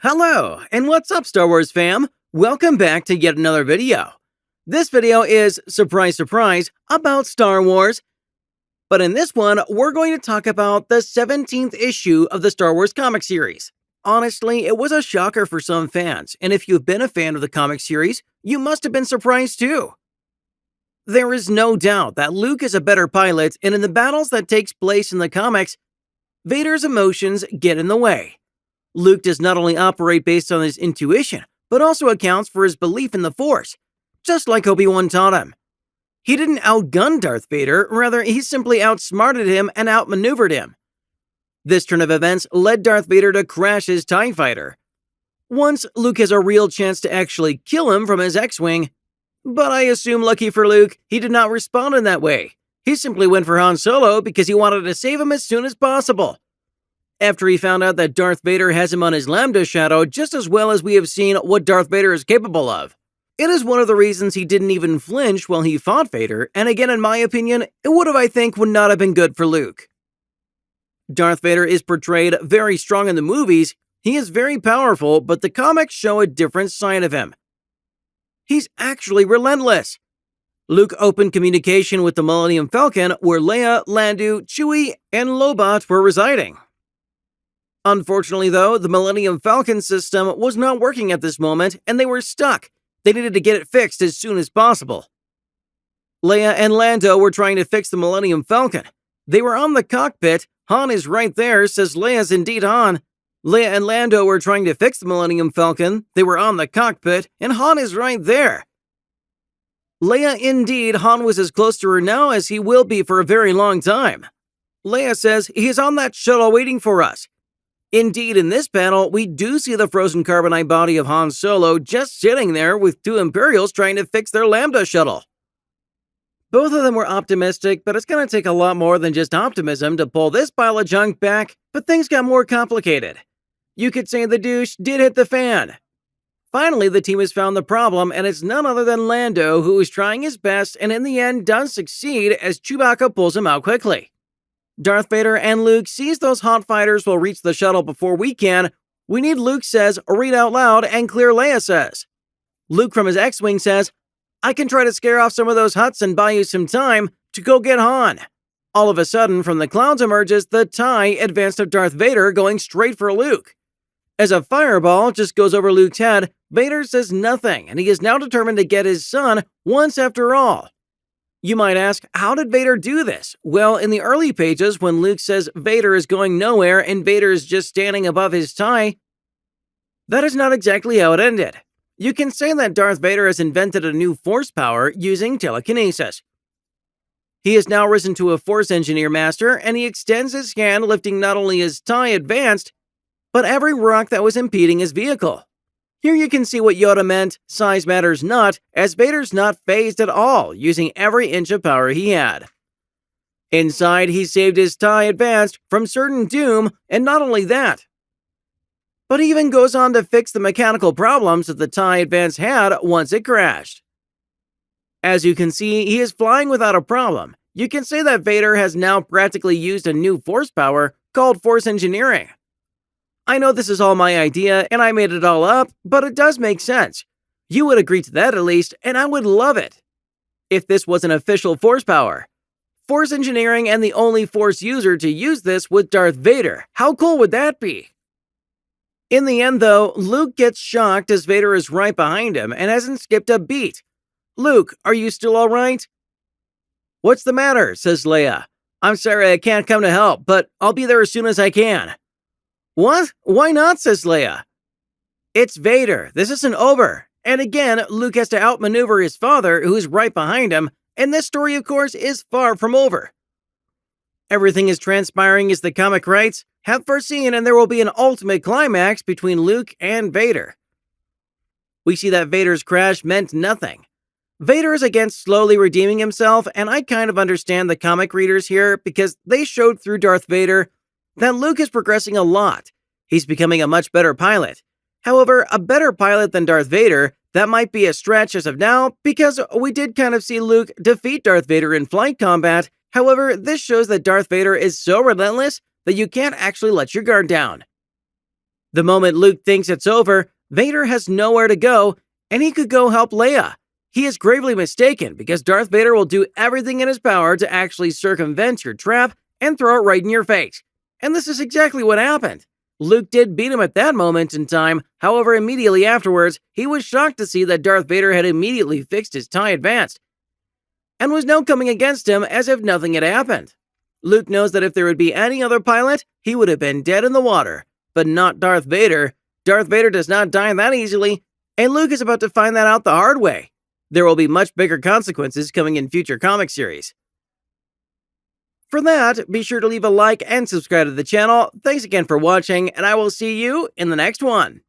Hello, and what's up, Star Wars fam? Welcome back to yet another video. This video is, surprise, surprise, about Star Wars. But in this one, we're going to talk about the 17th issue of the Star Wars comic series. Honestly, it was a shocker for some fans, and if you've been a fan of the comic series, you must have been surprised too. There is no doubt that Luke is a better pilot, and in the battles that takes place in the comics, Vader's emotions get in the way. Luke does not only operate based on his intuition, but also accounts for his belief in the Force, just like Obi-Wan taught him. He didn't outgun Darth Vader, rather he simply outsmarted him and outmaneuvered him. This turn of events led Darth Vader to crash his TIE fighter. Once, Luke has a real chance to actually kill him from his X-Wing, but I assume lucky for Luke, he did not respond in that way. He simply went for Han Solo because he wanted to save him as soon as possible. After he found out that Darth Vader has him on his Lambda shadow just as well as we have seen what Darth Vader is capable of. It is one of the reasons he didn't even flinch while he fought Vader, and again in my opinion, it would not have been good for Luke. Darth Vader is portrayed very strong in the movies, he is very powerful, but the comics show a different side of him. He's actually relentless. Luke opened communication with the Millennium Falcon where Leia, Lando, Chewie, and Lobot were residing. Unfortunately though, the Millennium Falcon system was not working at this moment and they were stuck. They needed to get it fixed as soon as possible. Leia and Lando were trying to fix the Millennium Falcon. They were on the cockpit. Han is right there, says Leia's indeed Han. Leia and Lando were trying to fix the Millennium Falcon. They were on the cockpit and Han is right there. Leia indeed, Han was as close to her now as he will be for a very long time. Leia says he is on that shuttle waiting for us. Indeed, in this panel, we do see the frozen carbonite body of Han Solo just sitting there with two Imperials trying to fix their Lambda shuttle. Both of them were optimistic, but it's going to take a lot more than just optimism to pull this pile of junk back, but things got more complicated. You could say the douche did hit the fan. Finally, the team has found the problem, and it's none other than Lando, who is trying his best and in the end does succeed as Chewbacca pulls him out quickly. Darth Vader and Luke sees those hot fighters will reach the shuttle before we can. We need Luke says, read out loud, and clear Leia says. Luke from his X-Wing says, I can try to scare off some of those huts and buy you some time to go get Han. All of a sudden, from the clouds emerges the TIE advanced of Darth Vader going straight for Luke. As a fireball just goes over Luke's head, Vader says nothing, and he is now determined to get his son once after all. You might ask, how did Vader do this? Well, in the early pages, when Luke says Vader is going nowhere and Vader is just standing above his TIE, that is not exactly how it ended. You can say that Darth Vader has invented a new force power using telekinesis. He has now risen to a Force Engineer Master, and he extends his hand, lifting not only his TIE advanced, but every rock that was impeding his vehicle. Here you can see what Yoda meant, size matters not, as Vader's not phased at all, using every inch of power he had. Inside, he saved his TIE advanced from certain doom, and not only that, but he even goes on to fix the mechanical problems that the TIE advance had once it crashed. As you can see, he is flying without a problem. You can say that Vader has now practically used a new force power called Force Engineering. I know this is all my idea and I made it all up, but it does make sense. You would agree to that at least, and I would love it if this was an official force power. Force Engineering and the only Force user to use this with Darth Vader. How cool would that be? In the end though, Luke gets shocked as Vader is right behind him and hasn't skipped a beat. Luke, are you still alright? What's the matter? Says Leia. I'm sorry I can't come to help, but I'll be there as soon as I can. What? Why not? Says Leia. It's Vader. This isn't over. And again, Luke has to outmaneuver his father, who is right behind him, and this story, of course, is far from over. Everything is transpiring as the comic writes, have foreseen, and there will be an ultimate climax between Luke and Vader. We see that Vader's crash meant nothing. Vader is again slowly redeeming himself, and I kind of understand the comic readers here because they showed through Darth Vader that Luke is progressing a lot. He's becoming a much better pilot. However, a better pilot than Darth Vader, that might be a stretch as of now, because we did kind of see Luke defeat Darth Vader in flight combat. However, this shows that Darth Vader is so relentless that you can't actually let your guard down. The moment Luke thinks it's over, Vader has nowhere to go, and he could go help Leia. He is gravely mistaken because Darth Vader will do everything in his power to actually circumvent your trap and throw it right in your face. And this is exactly what happened. Luke did beat him at that moment in time, however, immediately afterwards, he was shocked to see that Darth Vader had immediately fixed his TIE Advanced and was now coming against him as if nothing had happened. Luke knows that if there would be any other pilot, he would have been dead in the water, but not Darth Vader. Darth Vader does not die that easily, and Luke is about to find that out the hard way. There will be much bigger consequences coming in future comic series. For that, be sure to leave a like and subscribe to the channel. Thanks again for watching, and I will see you in the next one.